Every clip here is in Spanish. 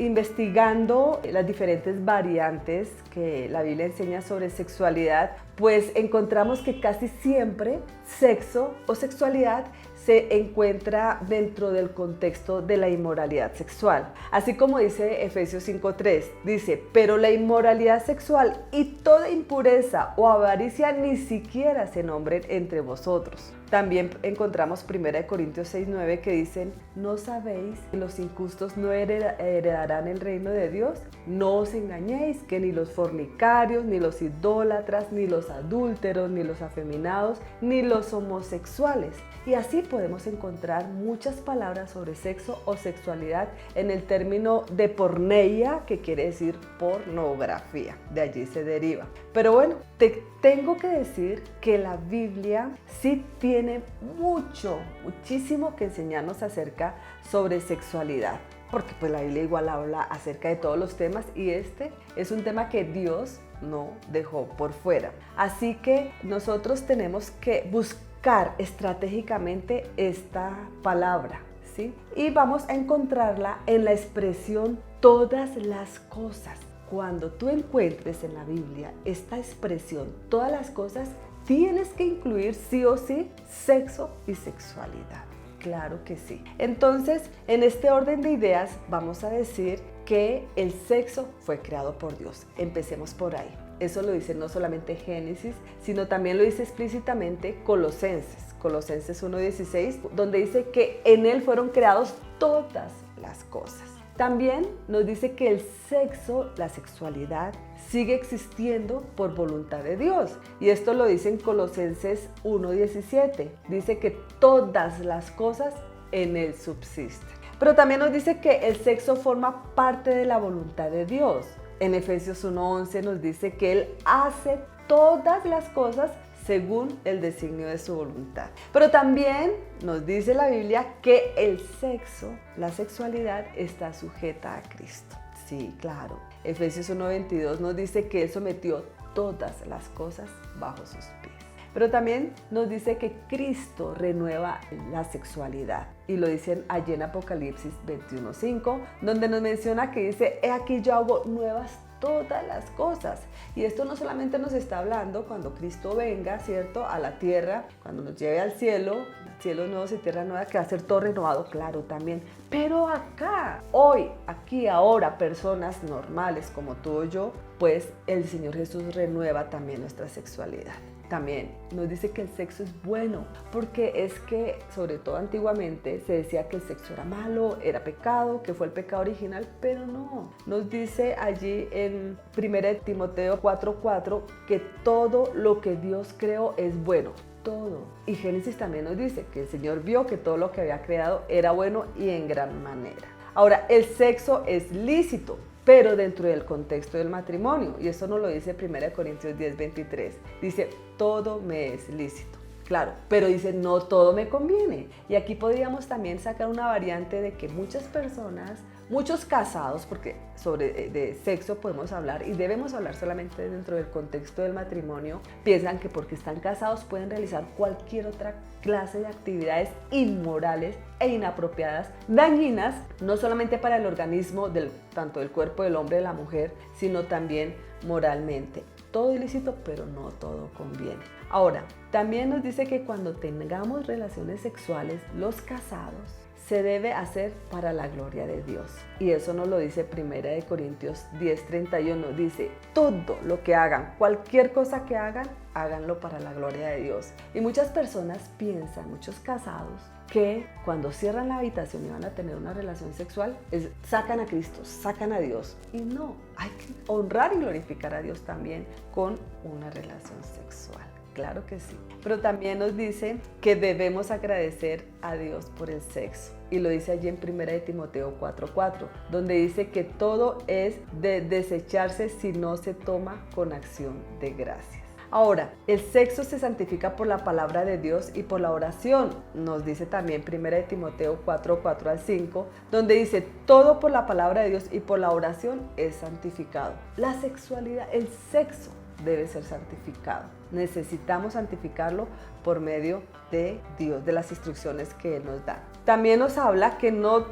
investigando las diferentes variantes que la Biblia enseña sobre sexualidad, pues encontramos que casi siempre sexo o sexualidad se encuentra dentro del contexto de la inmoralidad sexual. Así como dice Efesios 5:3, dice, pero la inmoralidad sexual y toda impureza o avaricia ni siquiera se nombren entre vosotros. También encontramos 1 Corintios 6:9 que dicen, ¿no sabéis que los injustos no heredarán el reino de Dios? No os engañéis que ni los fornicarios, ni los idólatras, ni los adúlteros, ni los afeminados, ni los homosexuales. Y así podemos encontrar muchas palabras sobre sexo o sexualidad en el término de porneia, que quiere decir pornografía. De allí se deriva. Pero bueno, te tengo que decir que la Biblia sí tiene muchísimo que enseñarnos acerca sobre sexualidad. Porque pues la Biblia igual habla acerca de todos los temas y este es un tema que Dios no dejó por fuera. Así que nosotros tenemos que buscar estratégicamente esta palabra, ¿sí? Y vamos a encontrarla en la expresión todas las cosas. Cuando tú encuentres en la Biblia esta expresión, todas las cosas, tienes que incluir sí o sí sexo y sexualidad. Claro que sí. Entonces, en este orden de ideas, vamos a decir que el sexo fue creado por Dios. Empecemos por ahí. Eso lo dice no solamente Génesis, sino también lo dice explícitamente Colosenses 1:16, donde dice que en él fueron creados todas las cosas. También nos dice que el sexo, la sexualidad, sigue existiendo por voluntad de Dios. Y esto lo dice en Colosenses 1:17. Dice que todas las cosas en él subsisten. Pero también nos dice que el sexo forma parte de la voluntad de Dios. En Efesios 1:11 nos dice que él hace todas las cosas según el designio de su voluntad. Pero también nos dice la Biblia que el sexo, la sexualidad, está sujeta a Cristo. Sí, claro. Efesios 1:22 nos dice que él sometió todas las cosas bajo sus pies. Pero también nos dice que Cristo renueva la sexualidad. Y lo dicen allí en Apocalipsis 21:5, donde nos menciona que dice, he aquí yo hago nuevas todas las cosas. Y esto no solamente nos está hablando cuando Cristo venga, ¿cierto?, a la tierra, cuando nos lleve al cielo, cielos nuevos y tierra nueva, que va a ser todo renovado, claro, también. Pero acá, hoy, aquí, ahora, personas normales como tú o yo, pues el Señor Jesús renueva también nuestra sexualidad. También nos dice que el sexo es bueno, porque es que, sobre todo antiguamente, se decía que el sexo era malo, era pecado, que fue el pecado original, pero no. Nos dice allí en 1 Timoteo 4:4 que todo lo que Dios creó es bueno. Todo. Y Génesis también nos dice que el Señor vio que todo lo que había creado era bueno y en gran manera. Ahora, el sexo es lícito, pero dentro del contexto del matrimonio. Y eso nos lo dice 1 Corintios 10:23. Dice, todo me es lícito. Claro, pero dice, no todo me conviene. Y aquí podríamos también sacar una variante de que muchas personas, muchos casados, porque de sexo podemos hablar y debemos hablar solamente dentro del contexto del matrimonio, piensan que porque están casados pueden realizar cualquier otra clase de actividades inmorales e inapropiadas, dañinas, no solamente para el organismo tanto del cuerpo del hombre y de la mujer, sino también moralmente. Todo ilícito, pero no todo conviene. Ahora, también nos dice que cuando tengamos relaciones sexuales, los casados, se debe hacer para la gloria de Dios. Y eso nos lo dice 1 Corintios 10:31. Dice, todo lo que hagan, cualquier cosa que hagan, háganlo para la gloria de Dios. Y muchas personas piensan, muchos casados, que cuando cierran la habitación y van a tener una relación sexual, sacan a Cristo, sacan a Dios. Y no, hay que honrar y glorificar a Dios también con una relación sexual. Claro que sí. Pero también nos dice que debemos agradecer a Dios por el sexo. Y lo dice allí en 1 Timoteo 4:4, donde dice que todo es de desecharse si no se toma con acción de gracias. Ahora, el sexo se santifica por la palabra de Dios y por la oración. Nos dice también 1 Timoteo 4:4-5, donde dice, todo por la palabra de Dios y por la oración es santificado. La sexualidad, el sexo debe ser santificado. Necesitamos santificarlo por medio de Dios, de las instrucciones que Él nos da. También nos habla que no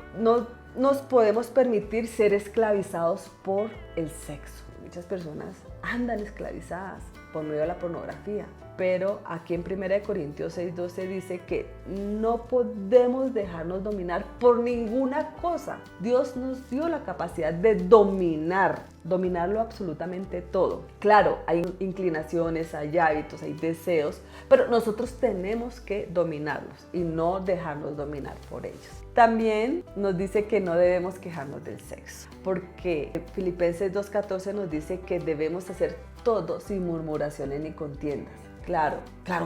nos podemos permitir ser esclavizados por el sexo. Muchas personas andan esclavizadas por medio de la pornografía, pero aquí en 1 Corintios 6:12 dice que no podemos dejarnos dominar por ninguna cosa. Dios nos dio la capacidad de dominarlo absolutamente todo. Claro, hay inclinaciones, hay hábitos, hay deseos, pero nosotros tenemos que dominarlos y no dejarnos dominar por ellos. También nos dice que no debemos quejarnos del sexo, porque Filipenses 2:14 nos dice que debemos hacer todo sin murmuraciones ni contiendas. Claro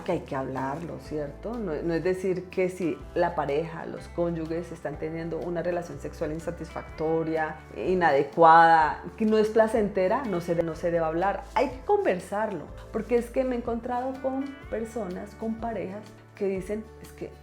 que hay que hablarlo, ¿cierto? No es decir que si la pareja, los cónyuges están teniendo una relación sexual insatisfactoria, inadecuada, que no es placentera, no se debe hablar. Hay que conversarlo, porque es que me he encontrado con personas, con parejas que dicen,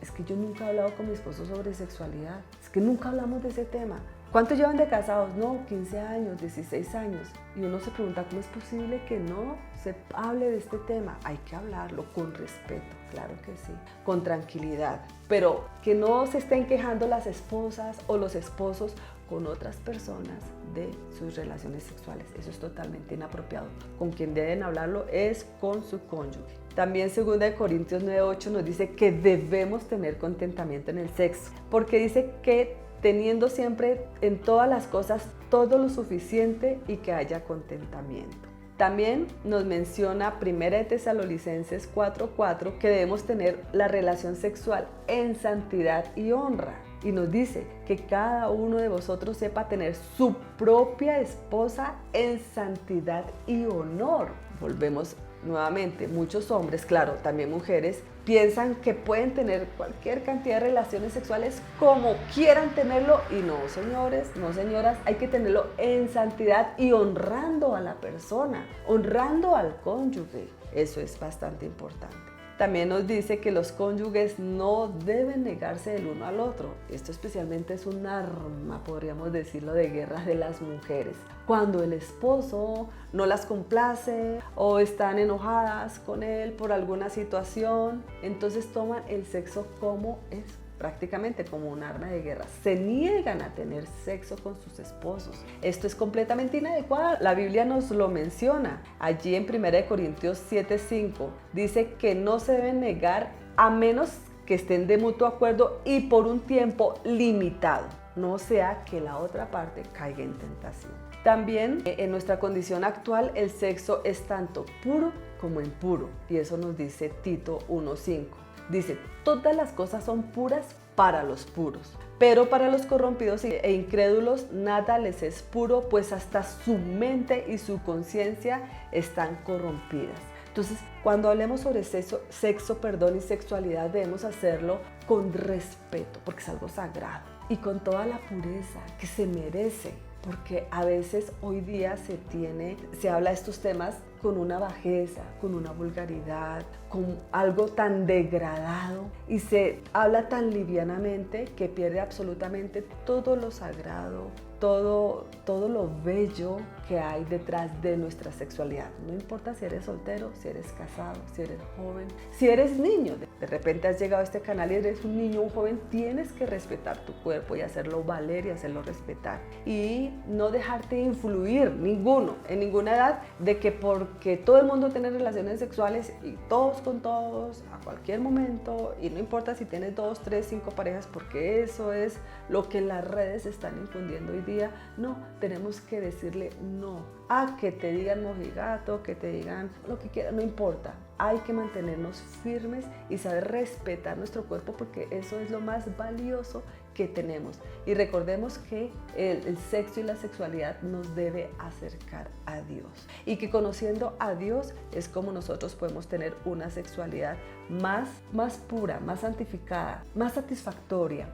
es que yo nunca he hablado con mi esposo sobre sexualidad, es que nunca hablamos de ese tema. ¿Cuántos llevan de casados? No, 15 años, 16 años. Y uno se pregunta, ¿cómo es posible que no se hable de este tema? Hay que hablarlo con respeto, claro que sí, con tranquilidad. Pero que no se estén quejando las esposas o los esposos con otras personas de sus relaciones sexuales. Eso es totalmente inapropiado. Con quien deben hablarlo es con su cónyuge. También 2 Corintios 9:8 nos dice que debemos tener contentamiento en el sexo, porque dice que teniendo siempre en todas las cosas todo lo suficiente y que haya contentamiento. También nos menciona 1 Tesalonicenses 4:4 que debemos tener la relación sexual en santidad y honra. Y nos dice que cada uno de vosotros sepa tener su propia esposa en santidad y honor. Volvemos nuevamente, muchos hombres, claro, también mujeres, piensan que pueden tener cualquier cantidad de relaciones sexuales como quieran tenerlo, y no, señores, no, señoras, hay que tenerlo en santidad y honrando a la persona, honrando al cónyuge. Eso es bastante importante. También nos dice que los cónyuges no deben negarse el uno al otro. Esto especialmente es un arma, podríamos decirlo, de guerra de las mujeres. Cuando el esposo no las complace o están enojadas con él por alguna situación, entonces toman el sexo como es, prácticamente como un arma de guerra. Se niegan a tener sexo con sus esposos. Esto es completamente inadecuado. La Biblia nos lo menciona. Allí en 1 Corintios 7:5 dice que no se deben negar a menos que estén de mutuo acuerdo y por un tiempo limitado, no sea que la otra parte caiga en tentación. También en nuestra condición actual el sexo es tanto puro como impuro, y eso nos dice Tito 1:5. Dice, todas las cosas son puras para los puros, pero para los corrompidos e incrédulos nada les es puro, pues hasta su mente y su conciencia están corrompidas. Entonces, cuando hablemos sobre sexo, y sexualidad, debemos hacerlo con respeto, porque es algo sagrado, y con toda la pureza que se merece, porque a veces hoy día se habla de estos temas con una bajeza, con una vulgaridad, con algo tan degradado, y se habla tan livianamente que pierde absolutamente todo lo sagrado, todo lo bello que hay detrás de nuestra sexualidad. No importa si eres soltero, si eres casado, si eres joven, si eres niño. De repente has llegado a este canal y eres un niño, un joven, tienes que respetar tu cuerpo y hacerlo valer y hacerlo respetar. Y no dejarte influir en ninguna edad, de que porque todo el mundo tiene relaciones sexuales y todos con todos, a cualquier momento, y no importa si tienes 2, 3, 5 parejas, porque eso es lo que las redes están infundiendo hoy día. No, tenemos que decirle no a que te digan mojigato, que te digan lo que quieran, no importa. Hay que mantenernos firmes y saber respetar nuestro cuerpo, porque eso es lo más valioso que tenemos. Y recordemos que el sexo y la sexualidad nos debe acercar a Dios, y que conociendo a Dios es como nosotros podemos tener una sexualidad más pura, más santificada, más satisfactoria,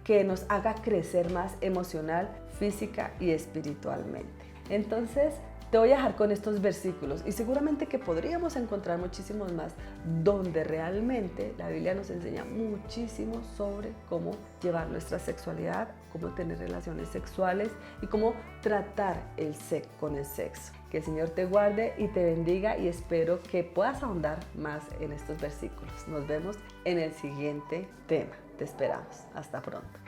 que nos haga crecer más emocional, física y espiritualmente. Entonces, te voy a dejar con estos versículos, y seguramente que podríamos encontrar muchísimos más, donde realmente la Biblia nos enseña muchísimo sobre cómo llevar nuestra sexualidad, cómo tener relaciones sexuales y cómo tratar con el sexo. Que el Señor te guarde y te bendiga, y espero que puedas ahondar más en estos versículos. Nos vemos en el siguiente tema. Te esperamos. Hasta pronto.